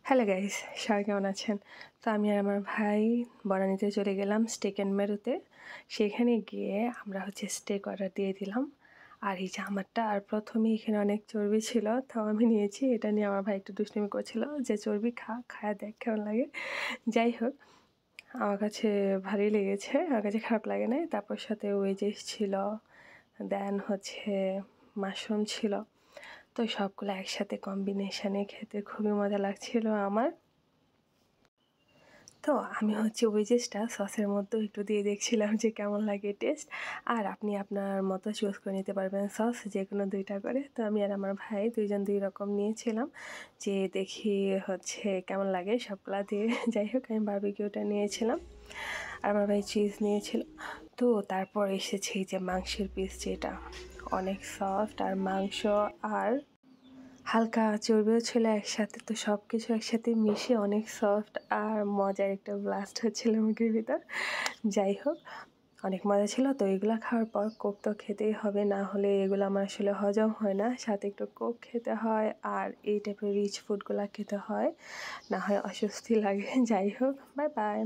Hello guys, সবাই কেমন আছেন? তো আমি আর আমার ভাই বনানীতে চলে গেলাম স্টেক অ্যান্ড মেরুতে। সেখানে গিয়ে আমরা স্টেক অর্ডার দিয়ে দিলাম। আর এই যে আমারটা আর প্রথমেই এখানে অনেক চর্বি ছিল, তো আমি নিয়েছি। এটা নিয়ে আমার ভাই একটু দুষ্টুমি করছিল যে চর্বি খায়া দেখ কেমন লাগে। যাই হোক, আমার কাছে ভালোই লেগেছে, আমার কাছে খারাপ লাগে নাই। তারপর সাথে ওয়েজেস ছিল, দেন মাশরুম ছিল। তো সবগুলো একসাথে কম্বিনেশনে খেতে খুবই মজা লাগছিল আমার। তো আমি ওয়েজেসটা সসের মধ্যেও একটু দিয়ে দেখছিলাম যে কেমন লাগে টেস্ট। আর আপনি আপনার মতো চুজ করে নিতে পারবেন সস, যে কোনো 2টা করে। তো আমি আর আমার ভাই 2জন 2 রকম নিয়েছিলাম, যে দেখি কেমন লাগে সবগুলা দিয়ে। যাই হোক, আমি বারবিকিউটা নিয়েছিলাম আর আমার ভাই চিজ নিয়েছিল। তো তারপর এসেছে এই যে মাংসের পিস, যেটা অনেক সফট, আর মাংস আর হালকা চর্বিও ছিল একসাথে। তো সব কিছু একসাথে মিশে অনেক সফট আর মজার একটা ব্লাস্ট হচ্ছিল মুখের ভিতর। যাই হোক, অনেক মজা ছিল। তো এগুলো খাওয়ার পর কোক তো খেতেই হবে, না হলে এগুলো আমার আসলে হজম হয় না। সাথে একটু কোক খেতে হয় আর এই টাইপের রিচ ফুডগুলো খেতে হয়, না হয় অস্বস্তি লাগে। যাই হোক, বাই বাই।